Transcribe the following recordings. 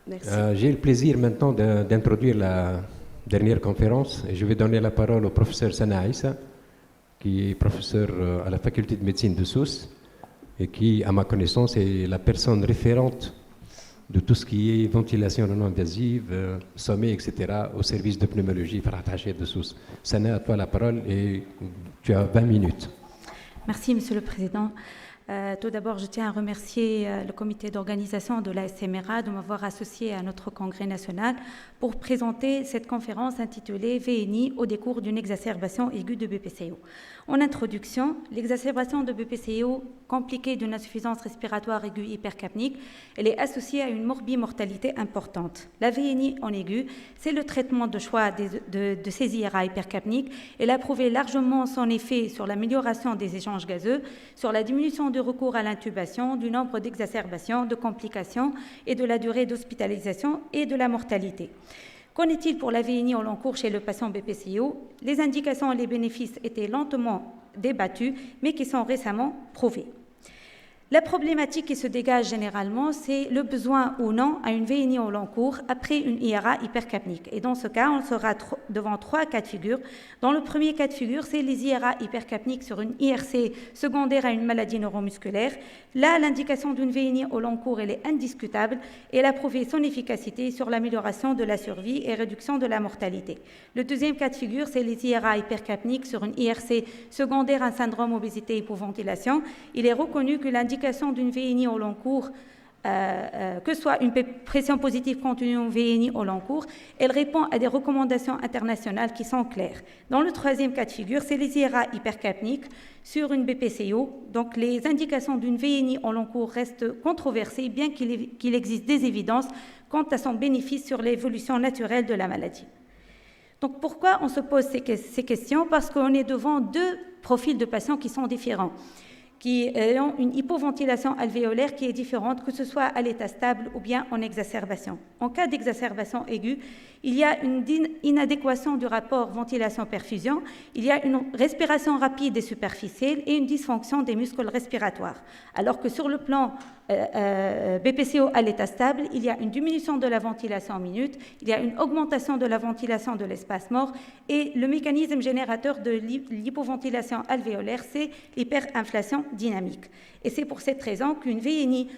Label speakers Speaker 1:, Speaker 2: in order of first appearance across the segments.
Speaker 1: Merci.
Speaker 2: J'ai le plaisir maintenant d'introduire la dernière conférence et je vais donner la parole au professeur Sana Aïssa, qui est professeur à la faculté de médecine de Sousse et qui, à ma connaissance, est la personne référente de tout ce qui est ventilation non invasive, sommeil, etc., au service de pneumologie Farhat Hachir de Sousse. Sana, à toi la parole et tu as 20 minutes.
Speaker 3: Merci, Monsieur le Président. Tout d'abord, je tiens à remercier le comité d'organisation de la SMRA de m'avoir associé à notre congrès national pour présenter cette conférence intitulée VNI au décours d'une exacerbation aiguë de BPCO. En introduction, l'exacerbation de BPCO compliquée d'une insuffisance respiratoire aiguë hypercapnique, elle est associée à une morbimortalité importante. La VNI en aigu, c'est le traitement de choix de ces IRA hypercapniques. Elle a prouvé largement son effet sur l'amélioration des échanges gazeux, sur la diminution du recours à l'intubation, du nombre d'exacerbations, de complications et de la durée d'hospitalisation et de la mortalité. Qu'en est-il pour la VNI au long cours chez le patient BPCO? Les indications et les bénéfices étaient lentement débattus, mais qui sont récemment prouvés. La problématique qui se dégage généralement, c'est le besoin ou non à une VNI au long cours après une IRA hypercapnique. Et dans ce cas, on sera devant trois cas de figure. Dans le premier cas de figure, c'est les IRA hypercapniques sur une IRC secondaire à une maladie neuromusculaire. Là, l'indication d'une VNI au long cours, elle est indiscutable et elle a prouvé son efficacité sur l'amélioration de la survie et réduction de la mortalité. Le deuxième cas de figure, c'est les IRA hypercapniques sur une IRC secondaire à un syndrome obésité-hypoventilation. Il est reconnu que l'indication d'une VNI au long cours, que soit une pression positive continue ou une VNI au long cours, elle répond à des recommandations internationales qui sont claires. Dans le troisième cas de figure, c'est les IRA hypercapniques sur une BPCO. Donc les indications d'une VNI au long cours restent controversées, bien qu'il existe des évidences quant à son bénéfice sur l'évolution naturelle de la maladie. Donc pourquoi on se pose ces questions? Parce qu'on est devant deux profils de patients qui sont différents, qui ont une hypoventilation alvéolaire qui est différente, que ce soit à l'état stable ou bien en exacerbation. En cas d'exacerbation aiguë, il y a une inadéquation du rapport ventilation-perfusion, il y a une respiration rapide et superficielle et une dysfonction des muscles respiratoires. Alors que sur le plan BPCO à l'état stable, il y a une diminution de la ventilation en minute, il y a une augmentation de la ventilation de l'espace mort et le mécanisme générateur de l'hypoventilation alvéolaire, c'est l'hyperinflation dynamique. Et c'est pour cette raison qu'une VNI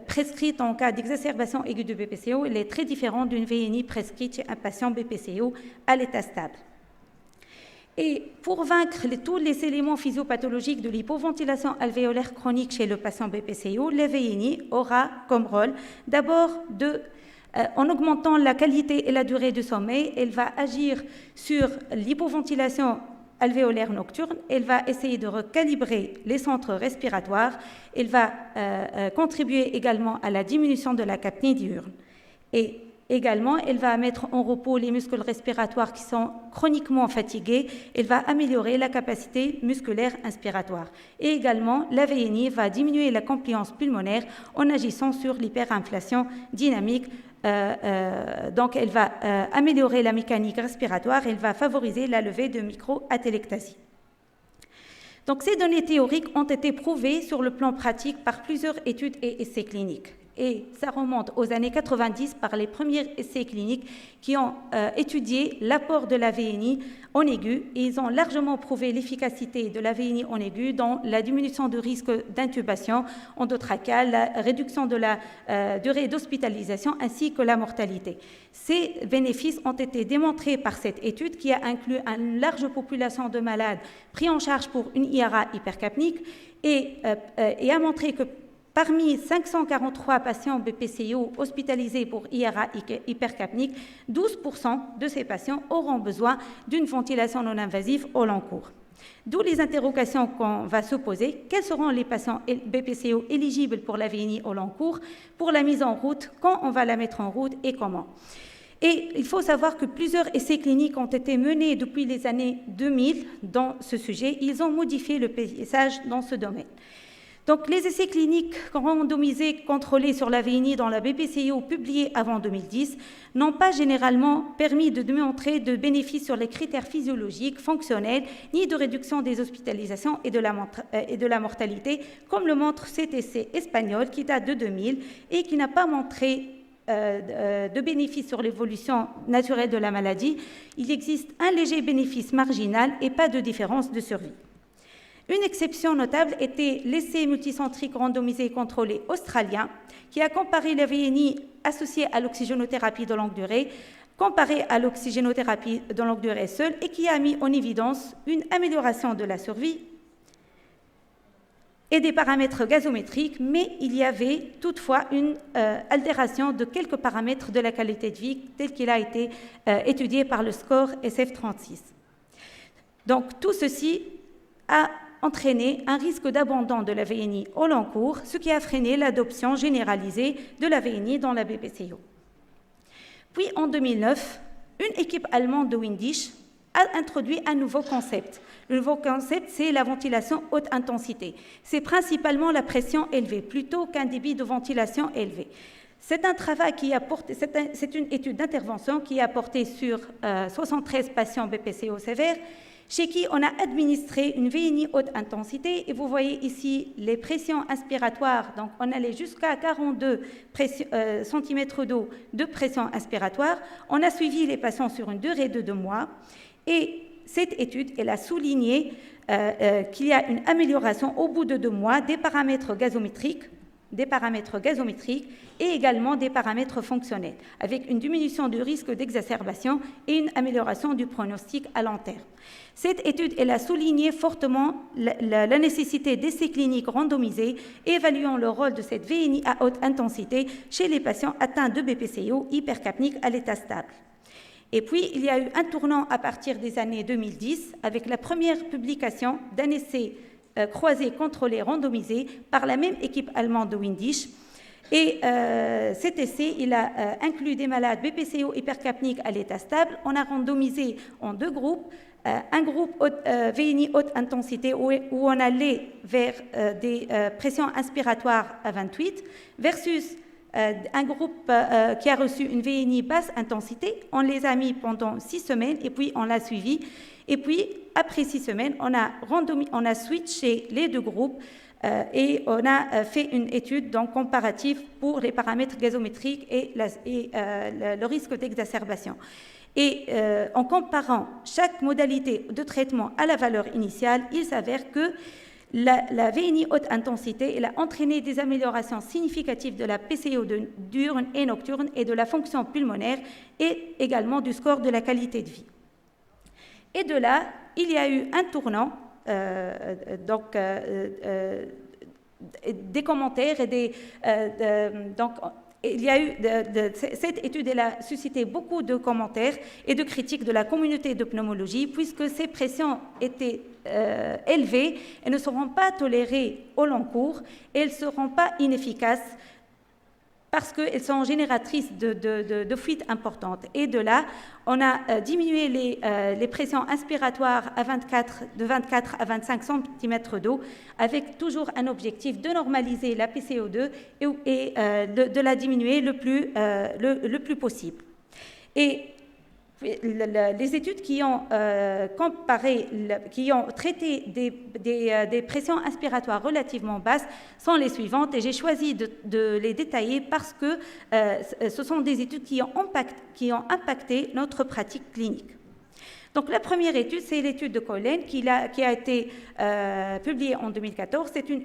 Speaker 3: prescrite en cas d'exacerbation aiguë de BPCO, elle est très différente d'une VNI prescrite chez un patient BPCO à l'état stable. Et pour vaincre tous les éléments physiopathologiques de l'hypoventilation alvéolaire chronique chez le patient BPCO, la VNI aura comme rôle d'abord en augmentant la qualité et la durée du sommeil, elle va agir sur l'hypoventilation alvéolaire nocturne, elle va essayer de recalibrer les centres respiratoires, elle va contribuer également à la diminution de la capnie diurne. Et également, elle va mettre en repos les muscles respiratoires qui sont chroniquement fatigués, elle va améliorer la capacité musculaire inspiratoire. Et également, la VNI va diminuer la compliance pulmonaire en agissant sur l'hyperinflation dynamique. Donc, elle va améliorer la mécanique respiratoire, elle va favoriser la levée de micro-atélectasie. Donc, ces données théoriques ont été prouvées sur le plan pratique par plusieurs études et essais cliniques. Et ça remonte aux années 90 par les premiers essais cliniques qui ont étudié l'apport de la VNI en aigu et ils ont largement prouvé l'efficacité de la VNI en aigu dans la diminution du risque d'intubation endotrachéale, la réduction de la durée d'hospitalisation ainsi que la mortalité. Ces bénéfices ont été démontrés par cette étude qui a inclus une large population de malades pris en charge pour une IRA hypercapnique et a montré que parmi 543 patients BPCO hospitalisés pour IRA hypercapnique, 12% de ces patients auront besoin d'une ventilation non invasive au long cours. D'où les interrogations qu'on va se poser. Quels seront les patients BPCO éligibles pour la VNI au long cours, pour la mise en route, quand on va la mettre en route et comment? Et il faut savoir que plusieurs essais cliniques ont été menés depuis les années 2000 dans ce sujet. Ils ont modifié le paysage dans ce domaine. Donc, les essais cliniques randomisés contrôlés sur la VNI dans la BPCO publiés avant 2010 n'ont pas généralement permis de démontrer de bénéfices sur les critères physiologiques, fonctionnels, ni de réduction des hospitalisations et de la mortalité, comme le montre cet essai espagnol qui date de 2000 et qui n'a pas montré de bénéfice sur l'évolution naturelle de la maladie, il existe un léger bénéfice marginal et pas de différence de survie. Une exception notable était l'essai multicentrique randomisé et contrôlé australien, qui a comparé la VNI associée à l'oxygénothérapie de longue durée comparée à l'oxygénothérapie de longue durée seule et qui a mis en évidence une amélioration de la survie et des paramètres gazométriques, mais il y avait toutefois une altération de quelques paramètres de la qualité de vie tel qu'il a été étudié par le score SF36. Donc tout ceci a entraîné un risque d'abandon de la VNI au long cours, ce qui a freiné l'adoption généralisée de la VNI dans la BPCO. Puis en 2009, une équipe allemande de Windisch a introduit un nouveau concept. Le nouveau concept, c'est la ventilation haute intensité. C'est principalement la pression élevée, plutôt qu'un débit de ventilation élevé. C'est un travail c'est une étude d'intervention qui a porté sur 73 patients BPCO sévères, chez qui on a administré une VNI haute intensité. Et vous voyez ici les pressions inspiratoires. Donc, on allait jusqu'à 42 cm d'eau de pression inspiratoire. On a suivi les patients sur une durée de 2 mois. Et cette étude, elle a souligné qu'il y a une amélioration au bout de 2 mois des paramètres gazométriques et également des paramètres fonctionnels, avec une diminution du risque d'exacerbation et une amélioration du pronostic à long terme. Cette étude, elle a souligné fortement la nécessité d'essais cliniques randomisés évaluant le rôle de cette VNI à haute intensité chez les patients atteints de BPCO hypercapnique à l'état stable. Et puis, il y a eu un tournant à partir des années 2010 avec la première publication d'un essai croisé, contrôlé, randomisé par la même équipe allemande de Windisch. Et cet essai, il a inclus des malades BPCO hypercapniques à l'état stable. On a randomisé en 2 groupes. Un groupe VNI haute intensité où on allait vers des pressions inspiratoires à 28 versus un groupe qui a reçu une VNI basse intensité. On les a mis pendant 6 semaines et puis on l'a suivi. Et puis, après 6 semaines, on a switché les 2 groupes et on a fait une étude donc, comparative pour les paramètres gazométriques et le risque d'exacerbation. Et en comparant chaque modalité de traitement à la valeur initiale, il s'avère que la VNI haute intensité elle a entraîné des améliorations significatives de la PCO diurne et nocturne et de la fonction pulmonaire et également du score de la qualité de vie. Et de là, il y a eu un tournant, des commentaires et il y a eu cette étude elle a suscité beaucoup de commentaires et de critiques de la communauté de pneumologie puisque ces pressions étaient élevées et ne seront pas tolérées au long cours et elles ne seront pas inefficaces parce qu'elles sont génératrices de fuites importantes. Et de là, on a diminué les pressions inspiratoires de 24 à 25 cm d'eau, avec toujours un objectif de normaliser la PCO2 et de la diminuer le plus possible. Et les études qui ont traité des pressions inspiratoires relativement basses sont les suivantes et j'ai choisi de les détailler parce que ce sont des études qui ont impacté notre pratique clinique. Donc la première étude, c'est l'étude de Collen qui a été publiée en 2014. C'est une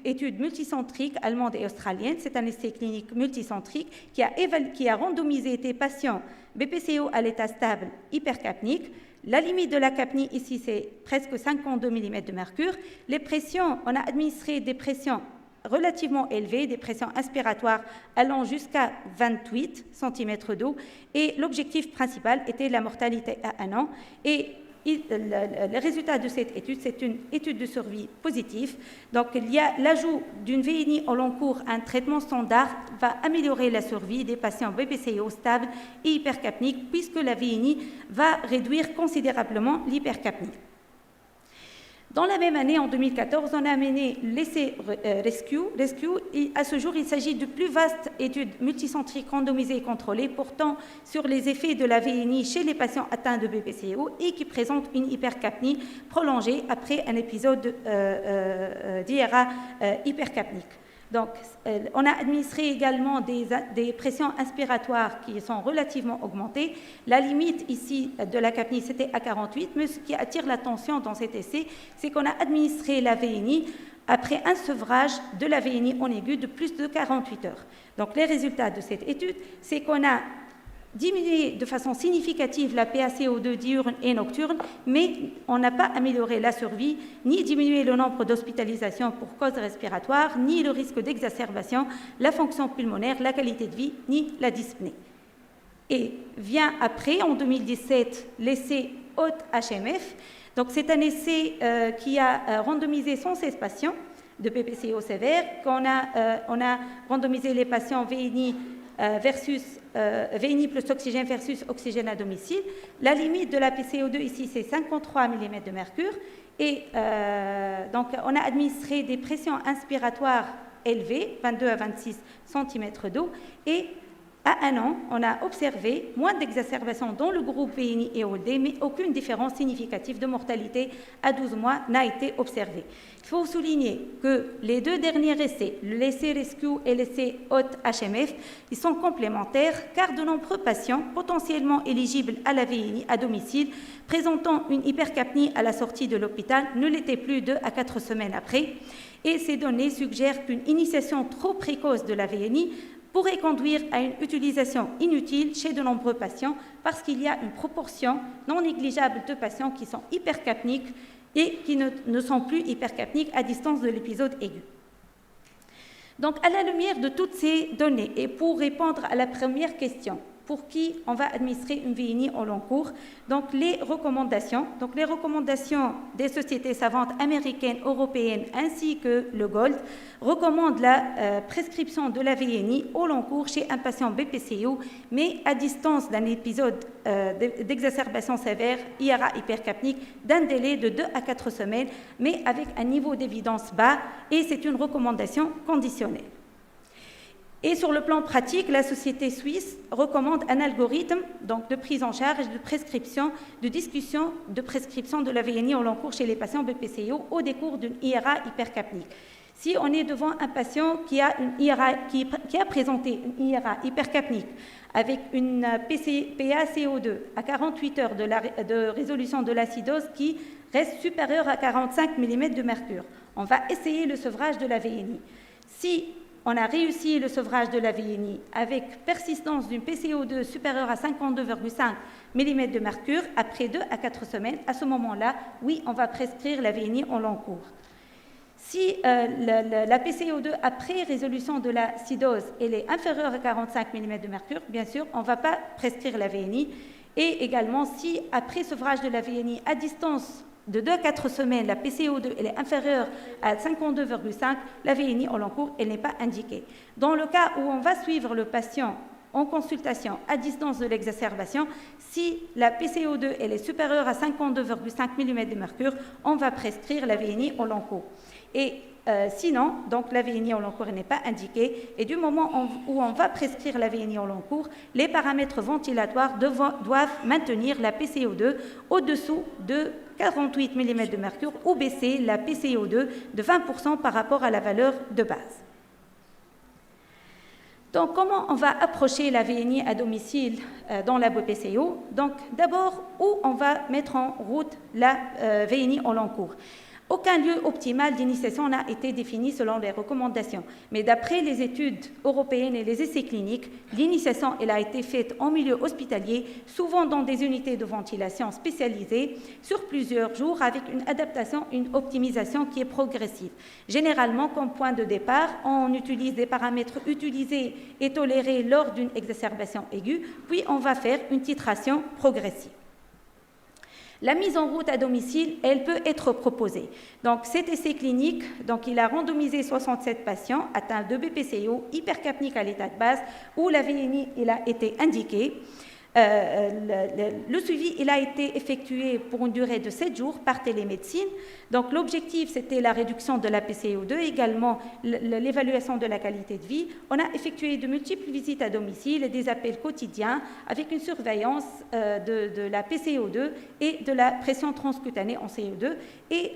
Speaker 3: étude multicentrique allemande et australienne. C'est un essai clinique multicentrique qui a randomisé des patients BPCO à l'état stable hypercapnique. La limite de la capnie ici, c'est presque 52 mm de mercure. Les pressions, on a administré des pressions relativement élevées, des pressions inspiratoires allant jusqu'à 28 cm d'eau. Et l'objectif principal était la mortalité à 1 an. Et le résultat de cette étude, c'est une étude de survie positive. Donc, il y a l'ajout d'une VNI au long cours à un traitement standard va améliorer la survie des patients BPCO stables et hypercapniques puisque la VNI va réduire considérablement l'hypercapnie. Dans la même année, en 2014, on a mené l'essai Rescue. Et à ce jour, il s'agit de plus vaste étude multicentrique randomisée et contrôlée portant sur les effets de la VNI chez les patients atteints de BPCO et qui présente une hypercapnie prolongée après un épisode d'IRA hypercapnique. Donc, on a administré également des pressions inspiratoires qui sont relativement augmentées. La limite ici de la capnie, c'était à 48, mais ce qui attire l'attention dans cet essai, c'est qu'on a administré la VNI après un sevrage de la VNI en aigu de plus de 48 heures. Donc, les résultats de cette étude, c'est qu'on a diminué de façon significative la PaCO2 diurne et nocturne, mais on n'a pas amélioré la survie, ni diminué le nombre d'hospitalisations pour cause respiratoire, ni le risque d'exacerbation, la fonction pulmonaire, la qualité de vie, ni la dyspnée. Et vient après, en 2017, l'essai HOT-HMF. Donc, c'est un essai qui a randomisé 116 patients de PPCO sévère, on a randomisé les patients VNI VNI plus oxygène versus oxygène à domicile. La limite de la PCO2 ici, c'est 53 mm de mercure. Et donc, on a administré des pressions inspiratoires élevées, 22 à 26 cm d'eau. Et à un an, on a observé moins d'exacerbations dans le groupe VNI et OLD, mais aucune différence significative de mortalité à 12 mois n'a été observée. Il faut souligner que les deux derniers essais, l'essai RESCUE et l'essai HOT-HMF, ils sont complémentaires car de nombreux patients potentiellement éligibles à la VNI à domicile présentant une hypercapnie à la sortie de l'hôpital ne l'étaient plus 2 à 4 semaines après. Et ces données suggèrent qu'une initiation trop précoce de la VNI pourrait conduire à une utilisation inutile chez de nombreux patients parce qu'il y a une proportion non négligeable de patients qui sont hypercapniques et qui ne sont plus hypercapniques à distance de l'épisode aigu. Donc, à la lumière de toutes ces données et pour répondre à la première question, pour qui on va administrer une VNI au long cours. Donc, les recommandations des sociétés savantes américaines, européennes, ainsi que le GOLD, recommandent la prescription de la VNI au long cours chez un patient BPCO, mais à distance d'un épisode d'exacerbation sévère, IRA hypercapnique, d'un délai de 2 à 4 semaines, mais avec un niveau d'évidence bas, et c'est une recommandation conditionnelle. Et sur le plan pratique, la société suisse recommande un algorithme donc, de prise en charge, de prescription, de discussion de prescription de la VNI au long cours chez les patients BPCO au décours d'une IRA hypercapnique. Si on est devant un patient qui a présenté une IRA hypercapnique avec une PaCO2 à 48 heures de résolution de l'acidose qui reste supérieure à 45 mm de mercure, on va essayer le sevrage de la VNI. Si on a réussi le sevrage de la VNI avec persistance d'une PCO2 supérieure à 52,5 mm de mercure après 2 à 4 semaines. À ce moment-là, oui, on va prescrire la VNI en long cours. Si la PCO2 après résolution de l'acidose elle est inférieure à 45 mm de mercure, bien sûr, on ne va pas prescrire la VNI. Et également, si après sevrage de la VNI à distance de 2 à 4 semaines, la PCO2 elle est inférieure à 52,5, la VNI au long cours, elle n'est pas indiquée. Dans le cas où on va suivre le patient en consultation à distance de l'exacerbation, si la PCO2 elle est supérieure à 52,5 mm de mercure, on va prescrire la VNI au long cours. Et sinon, donc la VNI au long cours n'est pas indiquée. Et du moment où on va prescrire la VNI au long cours, les paramètres ventilatoires doivent maintenir la PCO2 au-dessous de 48 mm de mercure ou baisser la PCO2 de 20% par rapport à la valeur de base. Donc, comment on va approcher la VNI à domicile dans la BPCO? Donc, d'abord, où on va mettre en route la VNI au long cours? Aucun lieu optimal d'initiation n'a été défini selon les recommandations. Mais d'après les études européennes et les essais cliniques, l'initiation elle a été faite en milieu hospitalier, souvent dans des unités de ventilation spécialisées, sur plusieurs jours, avec une adaptation, une optimisation qui est progressive. Généralement, comme point de départ, on utilise des paramètres utilisés et tolérés lors d'une exacerbation aiguë, puis on va faire une titration progressive. La mise en route à domicile, elle peut être proposée. Donc, cet essai clinique, donc, il a randomisé 67 patients atteints de BPCO hypercapnique à l'état de base où la VNI il a été indiquée. Le suivi il a été effectué pour une durée de 7 jours par télémédecine. Donc, l'objectif, c'était la réduction de la PCO2, également l'évaluation de la qualité de vie. On a effectué de multiples visites à domicile et des appels quotidiens avec une surveillance de la PCO2 et de la pression transcutanée en CO2. Et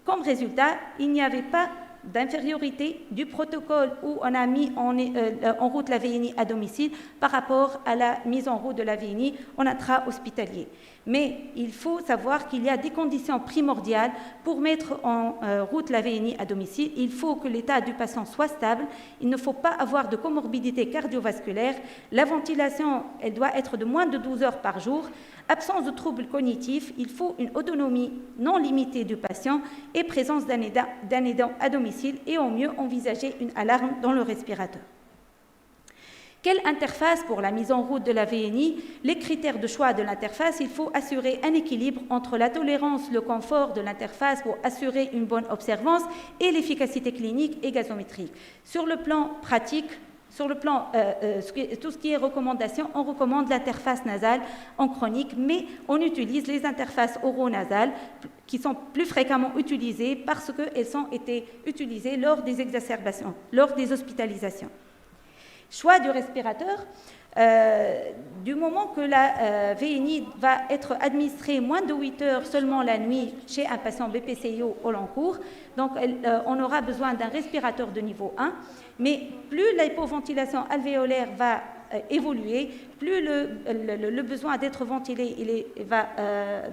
Speaker 3: comme résultat, il n'y avait pas d'infériorité du protocole où on a mis en route la VNI à domicile par rapport à la mise en route de la VNI en intra-hospitalier. Mais il faut savoir qu'il y a des conditions primordiales pour mettre en route la VNI à domicile. Il faut que l'état du patient soit stable, il ne faut pas avoir de comorbidité cardiovasculaire, la ventilation elle doit être de moins de 12 heures par jour, absence de troubles cognitifs, il faut une autonomie non limitée du patient et présence d'un aidant à domicile et au mieux envisager une alarme dans le respirateur. Quelle interface pour la mise en route de la VNI? Les critères de choix de l'interface, il faut assurer un équilibre entre la tolérance, le confort de l'interface pour assurer une bonne observance et l'efficacité clinique et gazométrique. Sur le plan pratique, sur le plan, tout ce qui est recommandation, on recommande l'interface nasale en chronique, mais on utilise les interfaces oro-nasales qui sont plus fréquemment utilisées parce qu'elles ont été utilisées lors des exacerbations, lors des hospitalisations. Choix du respirateur, du moment que la VNI va être administrée moins de 8 heures seulement la nuit chez un patient BPCIO au long cours, donc on aura besoin d'un respirateur de niveau 1, mais plus l'hypoventilation alvéolaire va évoluer, plus le besoin d'être ventilé va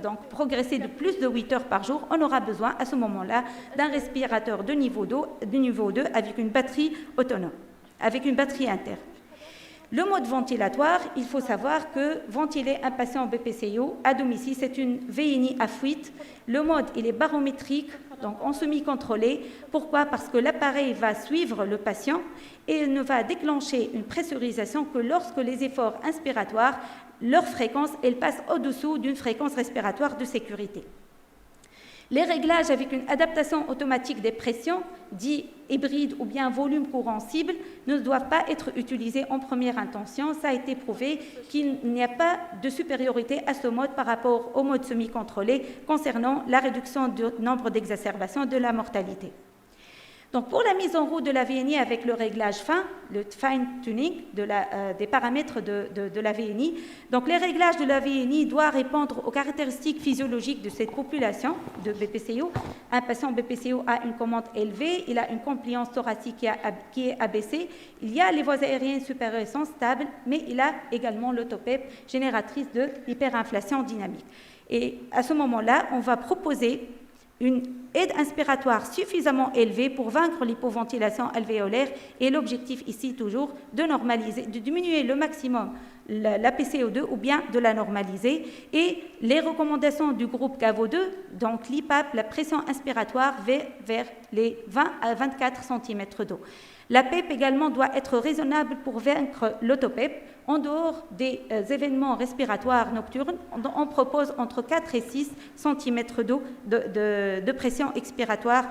Speaker 3: donc progresser de plus de 8 heures par jour, on aura besoin à ce moment-là d'un respirateur de niveau 2 avec une batterie autonome, avec une batterie interne. Le mode ventilatoire, il faut savoir que ventiler un patient BPCIO à domicile, c'est une VNI à fuite. Le mode, il est barométrique, donc en semi-contrôlé. Pourquoi? Parce que l'appareil va suivre le patient et il ne va déclencher une pressurisation que lorsque les efforts inspiratoires, leur fréquence, elle passe au-dessous d'une fréquence respiratoire de sécurité. Les réglages avec une adaptation automatique des pressions, dit hybride ou bien volume courant cible, ne doivent pas être utilisés en première intention. Ça a été prouvé qu'il n'y a pas de supériorité à ce mode par rapport au mode semi-contrôlé concernant la réduction du nombre d'exacerbations de la mortalité. Donc, pour la mise en route de la VNI avec le réglage fin, le fine-tuning des paramètres de la VNI, donc les réglages de la VNI doivent répondre aux caractéristiques physiologiques de cette population de BPCIO. Un patient BPCIO a une commande élevée, il a une compliance thoracique qui est abaissée, il y a les voies aériennes supérieures sont stables, mais il a également l'autopep génératrice de l'hyperinflation dynamique. Et à ce moment-là, on va proposer une aide inspiratoire suffisamment élevée pour vaincre l'hypoventilation alvéolaire et l'objectif ici toujours de normaliser, de diminuer le maximum la PCO2 ou bien de la normaliser. Et les recommandations du groupe GAVO2, donc l'IPAP, la pression inspiratoire vers les 20 à 24 cm d'eau. La PEP également doit être raisonnable pour vaincre l'autopep. En dehors des événements respiratoires nocturnes, on propose entre 4 et 6 cm d'eau de pression expiratoire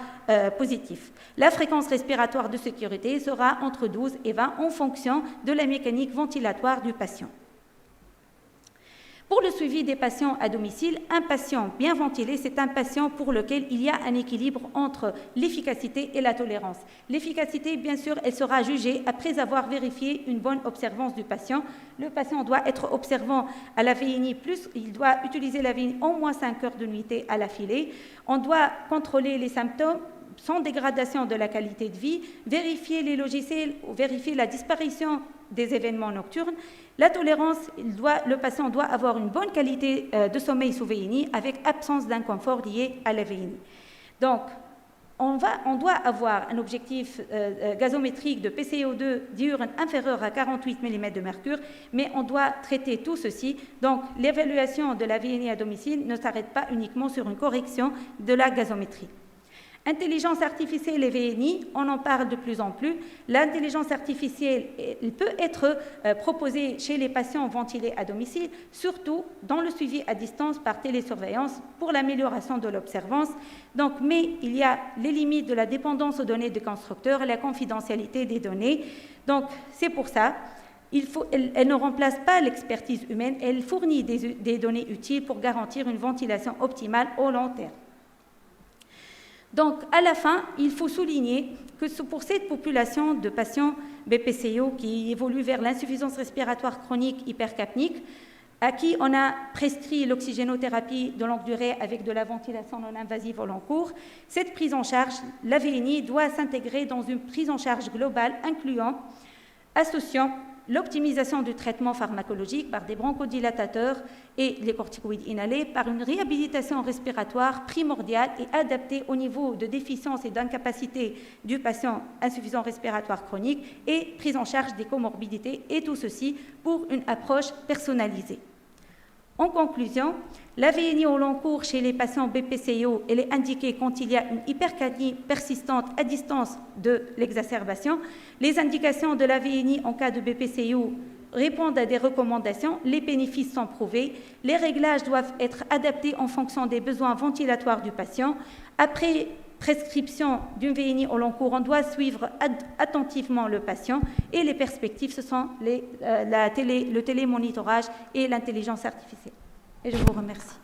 Speaker 3: positive. La fréquence respiratoire de sécurité sera entre 12 et 20 en fonction de la mécanique ventilatoire du patient. Pour le suivi des patients à domicile, un patient bien ventilé, c'est un patient pour lequel il y a un équilibre entre l'efficacité et la tolérance. L'efficacité, bien sûr, elle sera jugée après avoir vérifié une bonne observance du patient. Le patient doit être observant à la VNI+, il doit utiliser la VNI au moins 5 heures de nuitée à l'affilée. On doit contrôler les symptômes sans dégradation de la qualité de vie, vérifier les logiciels, vérifier la disparition des événements nocturnes. La tolérance, le patient doit avoir une bonne qualité de sommeil sous VNI avec absence d'inconfort lié à la VNI. Donc, on doit avoir un objectif gazométrique de PCO2 diurne inférieur à 48 mm de mercure, mais on doit traiter tout ceci. Donc, l'évaluation de la VNI à domicile ne s'arrête pas uniquement sur une correction de la gazométrie. Intelligence artificielle et VNI, on en parle de plus en plus. L'intelligence artificielle, elle peut être proposée chez les patients ventilés à domicile, surtout dans le suivi à distance par télésurveillance pour l'amélioration de l'observance. Donc, mais il y a les limites de la dépendance aux données des constructeurs et la confidentialité des données. Donc, c'est pour ça. Elle ne remplace pas l'expertise humaine, elle fournit des données utiles pour garantir une ventilation optimale au long terme. Donc, à la fin, il faut souligner que pour cette population de patients BPCIO qui évoluent vers l'insuffisance respiratoire chronique hypercapnique, à qui on a prescrit l'oxygénothérapie de longue durée avec de la ventilation non invasive au long cours. Cette prise en charge, la VNI, doit s'intégrer dans une prise en charge globale associant l'optimisation du traitement pharmacologique par des bronchodilatateurs et les corticoïdes inhalés par une réhabilitation respiratoire primordiale et adaptée au niveau de déficience et d'incapacité du patient insuffisant respiratoire chronique et prise en charge des comorbidités, et tout ceci pour une approche personnalisée. En conclusion, la VNI au long cours chez les patients BPCO, elle est indiquée quand il y a une hypercapnie persistante à distance de l'exacerbation. Les indications de la VNI en cas de BPCO répondent à des recommandations, les bénéfices sont prouvés, les réglages doivent être adaptés en fonction des besoins ventilatoires du patient. Après prescription d'une VNI au long cours, on doit suivre attentivement le patient, et les perspectives, ce sont le télémonitorage et l'intelligence artificielle. Et je vous remercie.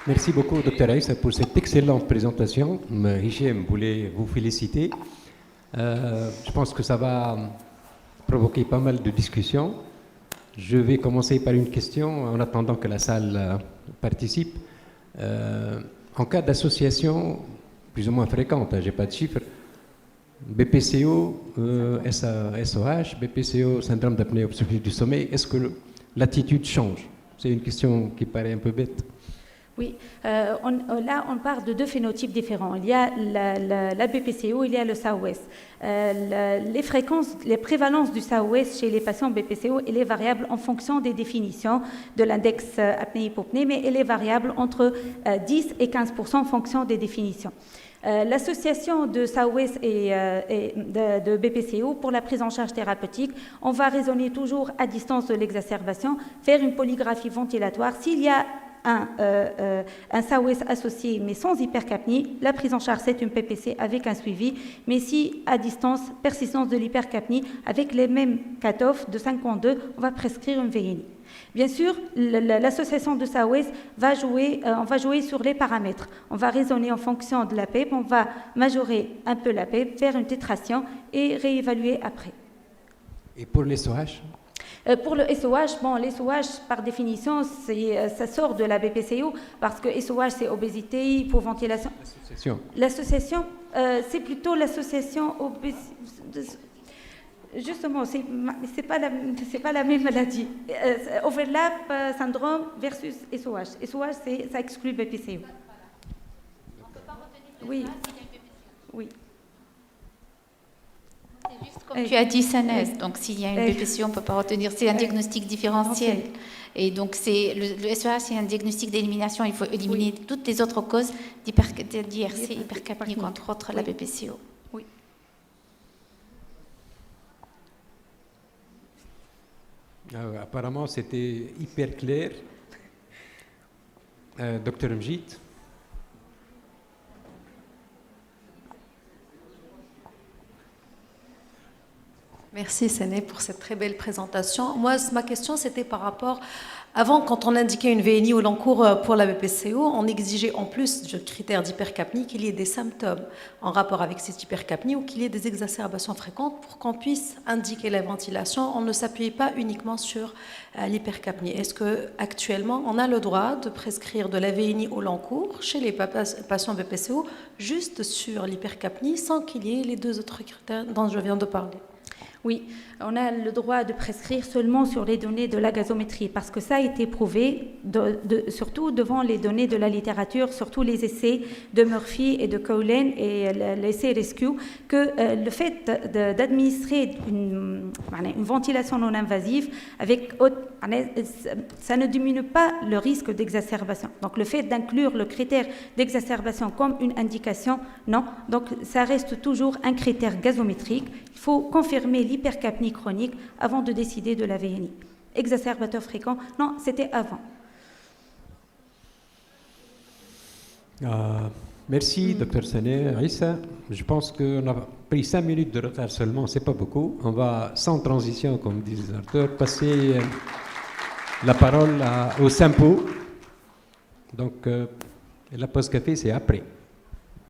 Speaker 2: Merci beaucoup, Dr Aïssa, pour cette excellente présentation. Hichem voulait vous féliciter. Je pense que ça va provoquer pas mal de discussions. Je vais commencer par une question en attendant que la salle participe. En cas d'association plus ou moins fréquente, je n'ai pas de chiffres, BPCO, SOH, BPCO, syndrome d'apnée obstructive du sommeil, est-ce que l'attitude change? C'est une question qui paraît un peu bête.
Speaker 3: Oui, là on parle de deux phénotypes différents. Il y a la BPCO, il y a le SAOS. Les prévalences du SAOS chez les patients BPCO, elle est variable en fonction des définitions de l'index apnée-hypopnée, mais elle est variable entre 10 et 15% en fonction des définitions. L'association de SAOS et de BPCO pour la prise en charge thérapeutique, on va raisonner toujours à distance de l'exacerbation, faire une polygraphie ventilatoire. S'il y a un SAOS associé mais sans hypercapnie, la prise en charge c'est une PPC avec un suivi, mais si à distance, persistance de l'hypercapnie avec les mêmes cut-off de 5.2, on va prescrire une VNI. Bien sûr, l'association de SAOS on va jouer sur les paramètres. On va raisonner en fonction de la PEP, on va majorer un peu la PEP, faire une titration et réévaluer après.
Speaker 2: Et pour les SOH?
Speaker 3: Pour le SOH, les SOH, par définition, ça sort de la BPCO parce que SOH, c'est obésité, hypoventilation. L'association, c'est plutôt l'association justement, c'est pas la même maladie. Overlap syndrome versus SOH. SOH, ça exclut BPCO.
Speaker 1: On peut pas retenir
Speaker 3: oui. Oui.
Speaker 1: C'est juste comme tu as dit, SANES. Donc, s'il y a une BPCO, on ne peut pas retenir. C'est un diagnostic différentiel. Et donc, le SOH, c'est un diagnostic d'élimination. Il faut éliminer toutes les autres causes d'IRC, hypercapnie, entre autres la BPCO.
Speaker 3: Oui.
Speaker 2: Apparemment, c'était hyper clair. Dr Mjid.
Speaker 4: Merci Séné pour cette très belle présentation. Moi, ma question, c'était par rapport... Avant, quand on indiquait une VNI au long cours pour la BPCO, on exigeait en plus du critère d'hypercapnie qu'il y ait des symptômes en rapport avec cette hypercapnie ou qu'il y ait des exacerbations fréquentes pour qu'on puisse indiquer la ventilation. On ne s'appuyait pas uniquement sur l'hypercapnie. Est-ce qu'actuellement, on a le droit de prescrire de la VNI au long cours chez les patients BPCO juste sur l'hypercapnie sans qu'il y ait les deux autres critères dont je viens de parler?
Speaker 3: Oui, on a le droit de prescrire seulement sur les données de la gazométrie parce que ça a été prouvé, surtout devant les données de la littérature, surtout les essais de Murphy et de Cowlen et l'essai Rescue, que le fait d'administrer une ventilation non invasive, ça ne diminue pas le risque d'exacerbation. Donc le fait d'inclure le critère d'exacerbation comme une indication, non. Donc ça reste toujours un critère gazométrique. Il faut confirmer l'hypercapnie chronique avant de décider de la VNI. Exacerbateur fréquent, non, c'était avant.
Speaker 2: Merci, Dr Sané Aïssa. Je pense qu'on a pris 5 minutes de retard seulement, c'est pas beaucoup. On va, sans transition, comme disent les auteurs, passer la parole au Simpo. Donc, la pause café, c'est après.